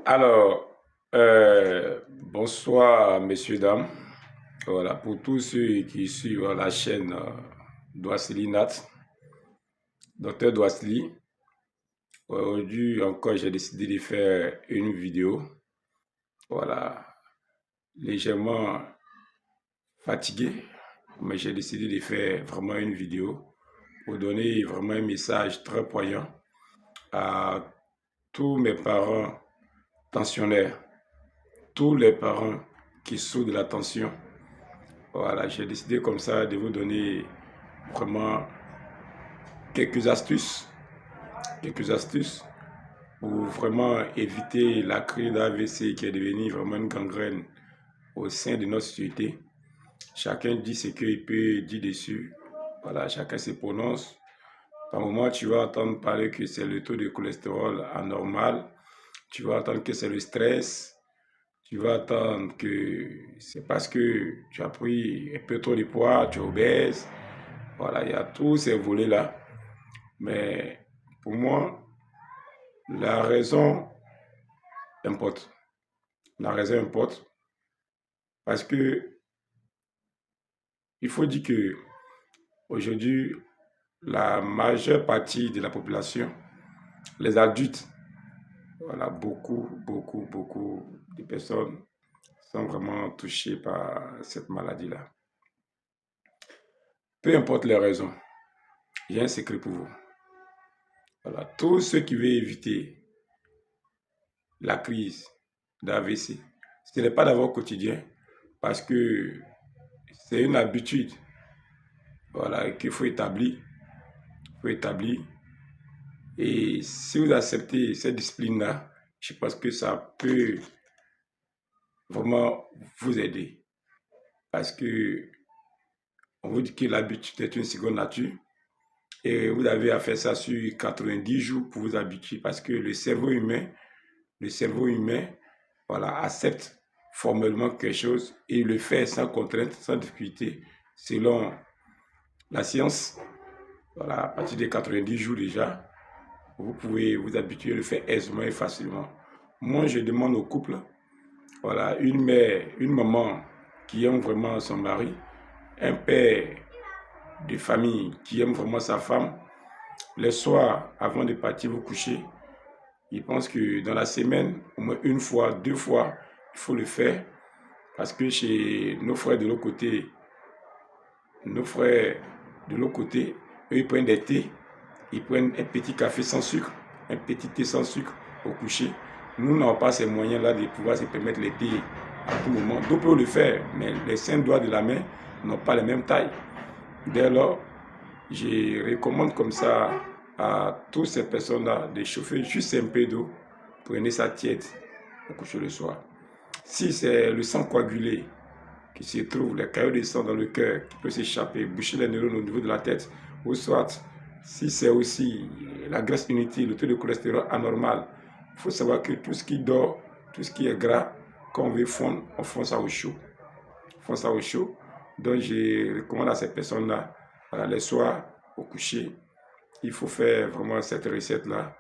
Alors, bonsoir, messieurs, dames. Voilà, pour tous ceux qui suivent la chaîne Douassili Nat, Docteur Douassili, aujourd'hui encore, j'ai décidé de faire une vidéo. Voilà, légèrement fatigué, mais j'ai décidé de faire vraiment une vidéo pour donner vraiment un message très poignant à tous mes parents tensionnaires, tous les parents qui souffrent de la tension. Voilà, j'ai décidé comme ça de vous donner vraiment quelques astuces pour vraiment éviter la crise d'AVC qui est devenue vraiment une gangrène au sein de notre société. Chacun dit ce qu'il peut dire dessus. Voilà, chacun se prononce. Par moment, tu vas entendre parler que c'est le taux de cholestérol anormal. Tu vas entendre que c'est le stress. Tu vas attendre que c'est parce que tu as pris un peu trop de poids, tu es obèse. Voilà, il y a tous ces volets-là. Mais pour moi, la raison importe. La raison importe parce que il faut dire que aujourd'hui, la majeure partie de la population, les adultes, voilà, beaucoup de personnes sont vraiment touchées par cette maladie-là. Peu importe les raisons, j'ai un secret pour vous. Voilà, tous ceux qui veulent éviter la crise d'AVC, ce n'est pas dans votre quotidien parce que c'est une habitude, voilà, qu'il faut établir. Et si vous acceptez cette discipline-là, je pense que ça peut vraiment vous aider. Parce que on vous dit que l'habitude est une seconde nature. Et vous avez à faire ça sur 90 jours pour vous habituer. Parce que le cerveau humain, voilà, accepte formellement quelque chose et le fait sans contrainte, sans difficulté, selon la science. Voilà, à partir de 90 jours déjà, vous pouvez vous habituer à le faire aisément et facilement. Moi, je demande au couple, voilà, une mère, une maman qui aime vraiment son mari, un père de famille qui aime vraiment sa femme, le soir, avant de partir vous coucher, il pense que dans la semaine, au moins une fois, deux fois, il faut le faire. Parce que chez nos frères de l'autre côté, eux, ils prennent des thés, ils prennent un petit café sans sucre, un petit thé sans sucre au coucher. Nous n'avons pas ces moyens-là de pouvoir se permettre les thés à tout moment. D'autres peuvent le faire, mais les 5 doigts de la main n'ont pas la même taille. Dès lors, je recommande comme ça à toutes ces personnes-là de chauffer juste un peu d'eau, prenez ça tiède au coucher le soir. Si c'est le sang coagulé qui se trouve, les caillots de sang dans le cœur qui peut s'échapper, boucher les neurones au niveau de la tête, ou soit si c'est aussi la graisse inutile, le taux de cholestérol anormal, il faut savoir que tout ce qui dort, tout ce qui est gras, quand on veut fondre, on fond ça au chaud. Donc je recommande à ces personnes-là, voilà, les soirs au coucher, il faut faire vraiment cette recette-là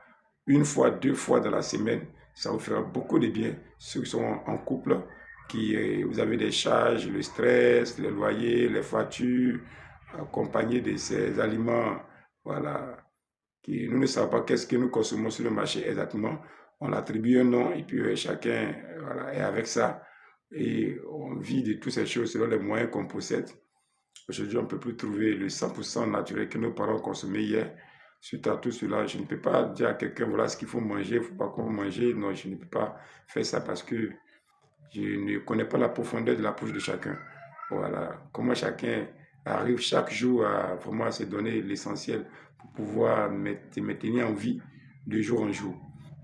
une fois, deux fois dans la semaine. Ça vous fera beaucoup de bien. Ceux qui sont en couple, vous avez des charges, le stress, les loyers, les factures, accompagnés de ces aliments, voilà, qui nous ne savons pas qu'est-ce que nous consommons sur le marché exactement. On attribue un nom et puis chacun, voilà, est avec ça. Et on vit de toutes ces choses selon les moyens qu'on possède. Aujourd'hui, on ne peut plus trouver le 100% naturel que nos parents consommaient hier. Suite à tout cela, je ne peux pas dire à quelqu'un, voilà ce qu'il faut manger, il ne faut pas qu'on mange. Non, je ne peux pas faire ça parce que je ne connais pas la profondeur de la poche de chacun. Voilà, comment chacun arrive chaque jour à vraiment se donner l'essentiel pour pouvoir te maintenir en vie de jour en jour.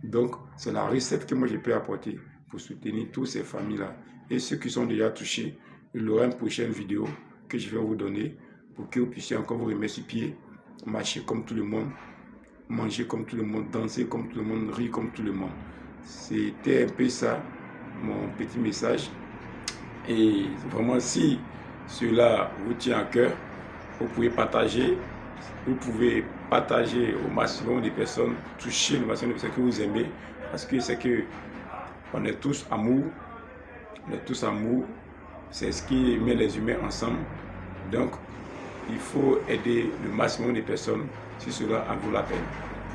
Donc, c'est la recette que moi je peux apporter pour soutenir toutes ces familles-là. Et ceux qui sont déjà touchés, il y aura une prochaine vidéo que je vais vous donner pour que vous puissiez encore vous remettre sur pied, marcher comme tout le monde, manger comme tout le monde, danser comme tout le monde, rire comme tout le monde. C'était un peu ça, mon petit message. Et vraiment, si cela vous tient à cœur, vous pouvez partager au maximum de personnes, toucher le maximum de personnes que vous aimez, parce que c'est que On est tous amour. On est tous amour. C'est ce qui met les humains ensemble. Donc, il faut aider le maximum de personnes si cela en vaut la peine.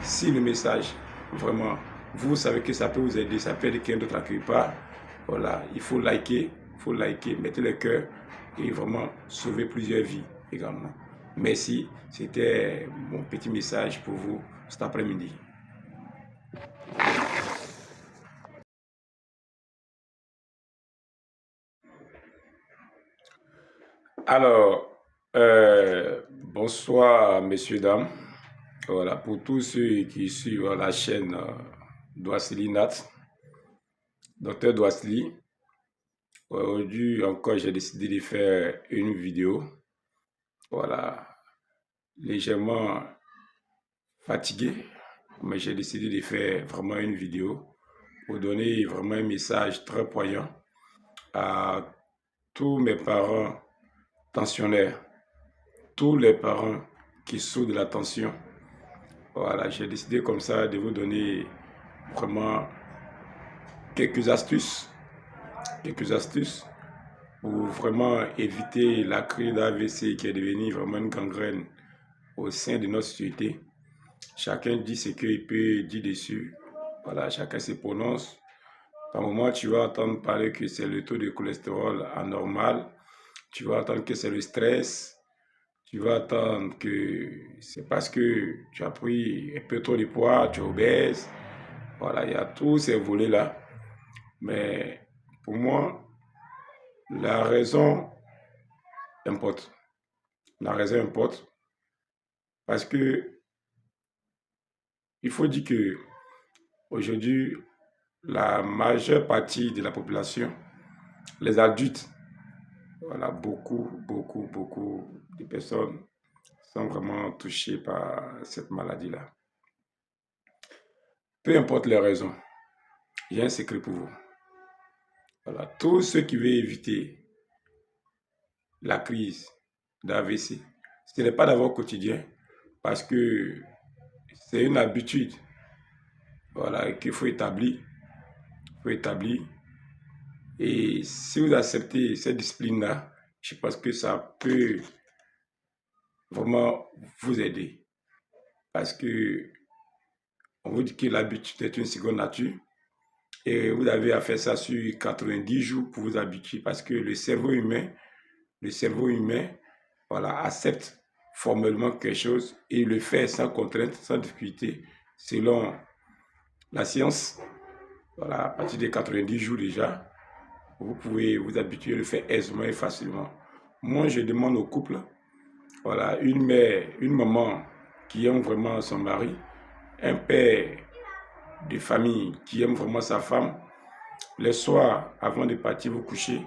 Si le message, vraiment, vous savez que ça peut vous aider, ça peut aider quelqu'un d'autre à quelque part, voilà, il faut liker, mettez le cœur et vraiment sauver plusieurs vies également. Merci, c'était mon petit message pour vous cet après-midi. Alors, bonsoir messieurs, dames. Voilà, pour tous ceux qui suivent la chaîne Douassili Nat, Dr Douassili, aujourd'hui encore j'ai décidé de faire une vidéo, voilà, légèrement fatigué, mais j'ai décidé de faire vraiment une vidéo pour donner vraiment un message très poignant à tous mes parents tensionnaires, tous les parents qui souffrent de la tension. Voilà, j'ai décidé comme ça de vous donner vraiment quelques astuces pour vraiment éviter la crise d'AVC qui est devenue vraiment une gangrène au sein de notre société. Chacun dit ce qu'il peut dire dessus. Voilà, chacun se prononce. Par moment, tu vas entendre parler que c'est le taux de cholestérol anormal. Tu vas entendre que c'est le stress. Tu vas attendre que c'est parce que tu as pris un peu trop de poids, tu es obèse. Voilà, il y a tous ces volets-là. Mais pour moi, la raison importe. La raison importe parce que il faut dire que aujourd'hui, la majeure partie de la population, les adultes, voilà, beaucoup de personnes sont vraiment touchées par cette maladie-là. Peu importe les raisons, j'ai un secret pour vous. Voilà, tous ceux qui veulent éviter la crise d'AVC, ce n'est pas dans votre quotidien parce que c'est une habitude, voilà, qu'il faut établir. Et si vous acceptez cette discipline-là, je pense que ça peut vraiment vous aider. Parce que on vous dit que l'habitude est une seconde nature. Et vous avez à faire ça sur 90 jours pour vous habituer. Parce que le cerveau humain, voilà, accepte formellement quelque chose et le fait sans contrainte, sans difficulté, selon la science. Voilà, à partir de 90 jours déjà, vous pouvez vous habituer à le faire aisément et facilement. Moi, je demande au couple, voilà, une mère, une maman qui aime vraiment son mari, un père de famille qui aime vraiment sa femme, le soir, avant de partir vous coucher,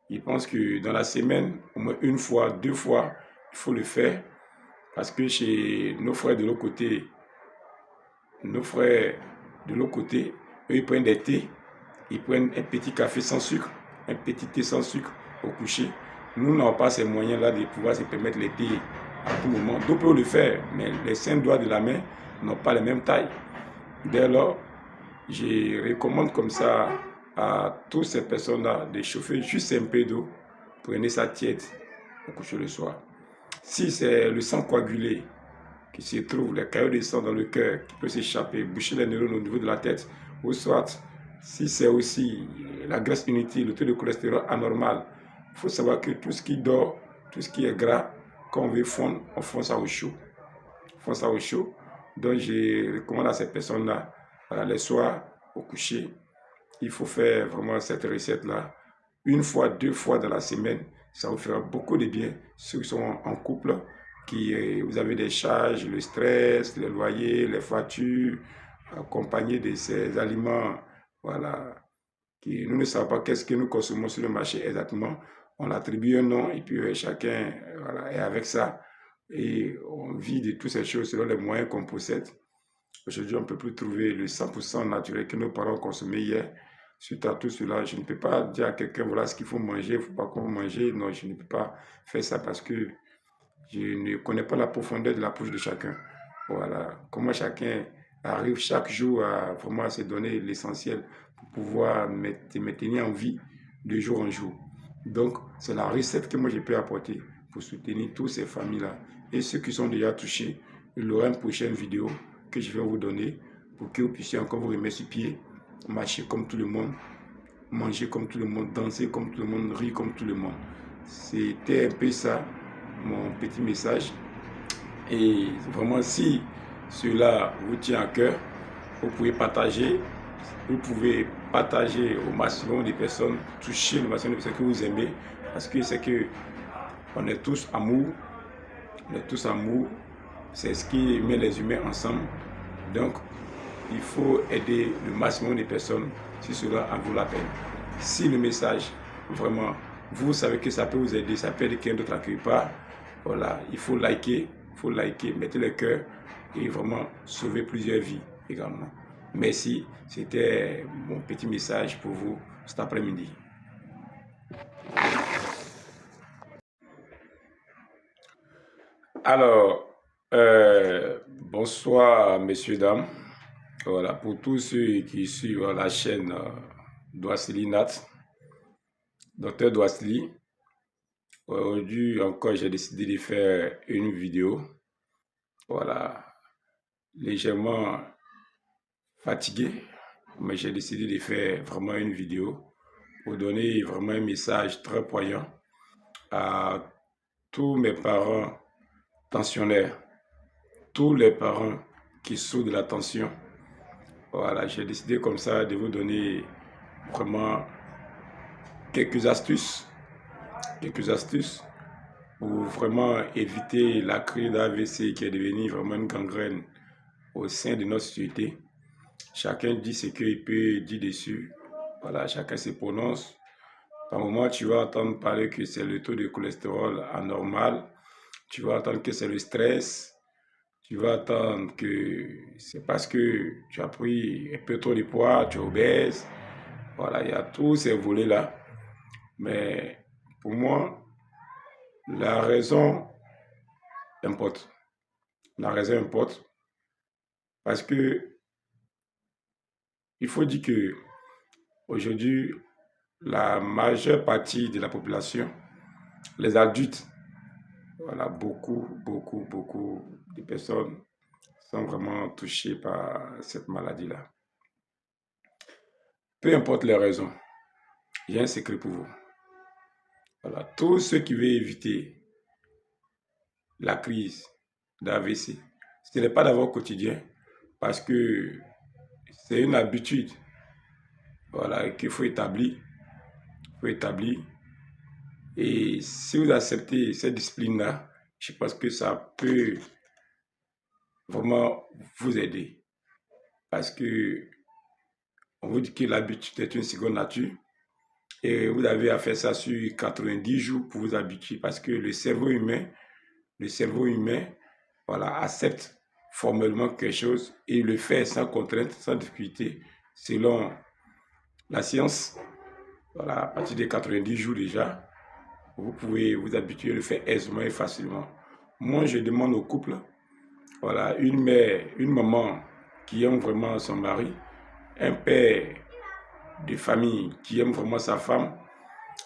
il pense que dans la semaine, au moins une fois, 2 fois, il faut le faire. Parce que chez nos frères de l'autre côté, eux, ils prennent des thés, ils prennent un petit café sans sucre, un petit thé sans sucre au coucher. Nous n'avons pas ces moyens-là de pouvoir se permettre les thés à tout moment. D'autres peuvent le faire, mais les 5 doigts de la main n'ont pas la même taille. Dès lors, je recommande comme ça à toutes ces personnes-là de chauffer juste un peu d'eau. Prenez ça tiède au coucher le soir. Si c'est le sang coagulé qui se trouve, les caillots de sang dans le cœur qui peut s'échapper, boucher les neurones au niveau de la tête, ou soit si c'est aussi la graisse inutile, le taux de cholestérol anormal, il faut savoir que tout ce qui dort, tout ce qui est gras, quand on veut fondre, on fond ça au chaud. Donc je recommande à ces personnes-là, voilà, les soirs au coucher, il faut faire vraiment cette recette-là 1 fois, 2 fois dans la semaine. Ça vous fera beaucoup de bien. Ceux qui sont en couple, vous avez des charges, le stress, le loyer, les factures, accompagnés de ces aliments, voilà, qui nous ne savons pas qu'est-ce que nous consommons sur le marché exactement. On attribue un nom et puis chacun, voilà, est avec ça. Et on vit de toutes ces choses selon les moyens qu'on possède. Aujourd'hui, on ne peut plus trouver le 100% naturel que nos parents consommaient hier. Suite à tout cela, je ne peux pas dire à quelqu'un, voilà ce qu'il faut manger, il ne faut pas qu'on mange. Non, je ne peux pas faire ça parce que je ne connais pas la profondeur de la bouche de chacun. Voilà, comment chacun arrive chaque jour à vraiment se donner l'essentiel pour pouvoir me tenir en vie de jour en jour. Donc, c'est la recette que moi je peux apporter pour soutenir toutes ces familles-là. Et ceux qui sont déjà touchés, il y aura une prochaine vidéo que je vais vous donner pour que vous puissiez encore vous remettre sur pied, marcher comme tout le monde, manger comme tout le monde, danser comme tout le monde, rire comme tout le monde. C'était un peu ça, mon petit message. Et vraiment, si cela vous tient à cœur, vous pouvez partager au maximum de personnes, toucher le maximum de personnes que vous aimez, parce que c'est que on est tous amour, c'est ce qui met les humains ensemble. Donc, il faut aider le maximum de personnes si cela en vaut la peine. Si le message, vraiment, vous savez que ça peut vous aider, ça peut aider quelqu'un d'autre à quelque part, voilà, il faut liker, mettez le cœur et vraiment sauver plusieurs vies également. Merci, c'était mon petit message pour vous cet après-midi. Alors, bonsoir messieurs, dames. Voilà, pour tous ceux qui suivent la chaîne Douassili Nat, Dr Douassili, aujourd'hui encore j'ai décidé de faire une vidéo, voilà, légèrement fatigué, mais j'ai décidé de faire vraiment une vidéo pour donner vraiment un message très poignant à tous mes parents tensionnaires, tous les parents qui souffrent de la tension. Voilà, j'ai décidé comme ça de vous donner vraiment quelques astuces pour vraiment éviter la crise d'AVC qui est devenue vraiment une gangrène au sein de notre société. Chacun dit ce qu'il peut dire dessus. Voilà, chacun se prononce. Par moment, tu vas entendre parler que c'est le taux de cholestérol anormal. Tu vas entendre que c'est le stress. Tu vas entendre que c'est parce que tu as pris un peu trop de poids, tu es obèse. Voilà, il y a tous ces volets-là. Mais pour moi, la raison importe. La raison importe parce que il faut dire que aujourd'hui, la majeure partie de la population, les adultes, voilà, beaucoup de personnes sont vraiment touchées par cette maladie-là. Peu importe les raisons, j'ai un secret pour vous. Voilà, tous ceux qui veulent éviter la crise d'AVC, ce n'est pas dans votre quotidien, parce que c'est une habitude, voilà, qu'il faut établir. Et si vous acceptez cette discipline-là, je pense que ça peut vraiment vous aider. Parce que on vous dit que l'habitude est une seconde nature. Et vous avez à faire ça sur 90 jours pour vous habituer. Parce que le cerveau humain, voilà, accepte formellement quelque chose et le fait sans contrainte, sans difficulté, selon la science. Voilà, à partir de 90 jours déjà, vous pouvez vous habituer à le faire aisément et facilement. Moi, je demande au couple, voilà, une mère, une maman qui aime vraiment son mari, un père de famille qui aime vraiment sa femme,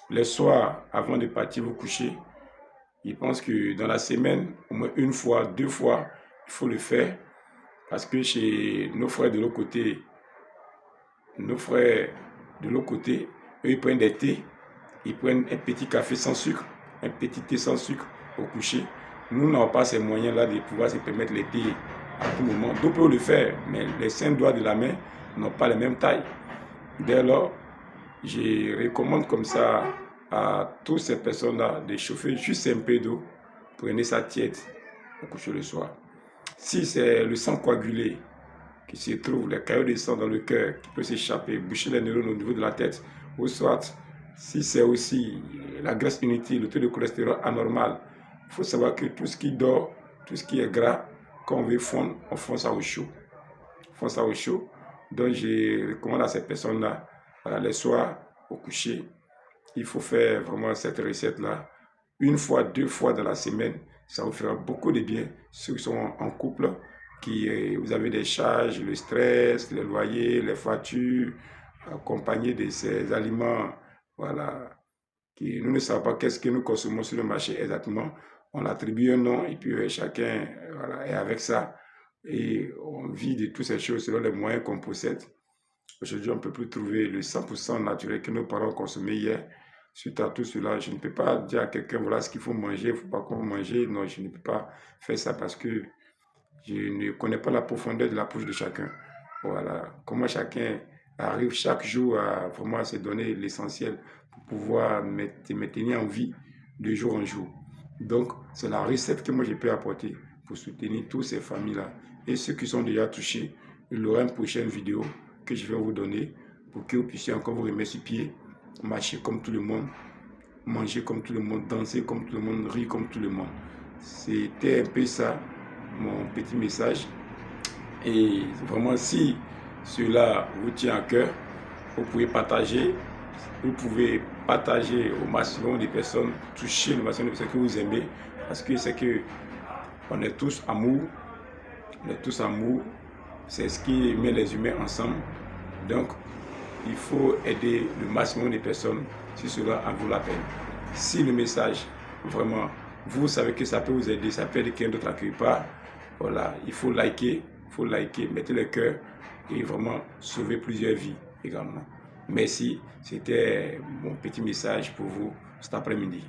le soir, avant de partir vous coucher, il pense que dans la semaine, au moins une fois, 2 fois, il faut le faire. Parce que chez nos frères de l'autre côté, eux, ils prennent des thés, ils prennent un petit café sans sucre, un petit thé sans sucre au coucher. Nous n'avons pas ces moyens-là de pouvoir se permettre les thés à tout moment. D'autres peuvent le faire, mais les 5 doigts de la main n'ont pas la même taille. Dès lors, je recommande comme ça à toutes ces personnes-là de chauffer juste un peu d'eau, prenez ça tiède au coucher le soir. Si c'est le sang coagulé qui se trouve, les caillots de sang dans le cœur qui peut s'échapper, boucher les neurones au niveau de la tête, ou soit si c'est aussi la graisse inutile, le taux de cholestérol anormal, il faut savoir que tout ce qui dort, tout ce qui est gras, quand on veut fondre, on fond ça au chaud. Donc je recommande à ces personnes-là, voilà, les soirs au coucher, il faut faire vraiment cette recette-là 1 fois, 2 fois dans la semaine. Ça vous fera beaucoup de bien. Ceux qui sont en couple, vous avez des charges, le stress, les loyers, les factures, accompagné de ces aliments, voilà, qui nous ne savons pas qu'est-ce que nous consommons sur le marché exactement. On attribue un nom et puis chacun voilà, est avec ça. Et on vit de toutes ces choses selon les moyens qu'on possède. Aujourd'hui, on ne peut plus trouver le 100% naturel que nos parents consommaient hier. Suite à tout cela, je ne peux pas dire à quelqu'un, voilà ce qu'il faut manger, il ne faut pas qu'on mange. Non, je ne peux pas faire ça parce que je ne connais pas la profondeur de la poche de chacun. Voilà, comment chacun arrive chaque jour à vraiment se donner l'essentiel pour pouvoir me tenir en vie de jour en jour. Donc, c'est la recette que moi je peux apporter pour soutenir toutes ces familles-là. Et ceux qui sont déjà touchés, il y aura une prochaine vidéo que je vais vous donner pour que vous puissiez encore vous remettre sur pied, marcher comme tout le monde, manger comme tout le monde, danser comme tout le monde, rire comme tout le monde. C'était un peu ça, mon petit message. Et vraiment, si cela vous tient à cœur, vous pouvez partager au maximum de personnes, toucher le maximum de personnes que vous aimez, parce que c'est que on est tous amour, c'est ce qui met les humains ensemble. Donc, il faut aider le maximum de personnes si cela en vaut la peine. Si le message, vraiment, vous savez que ça peut vous aider, ça peut aider quelqu'un d'autre à quelque part, voilà, il faut liker, mettez le cœur et vraiment sauver plusieurs vies également. Merci, c'était mon petit message pour vous cet après-midi.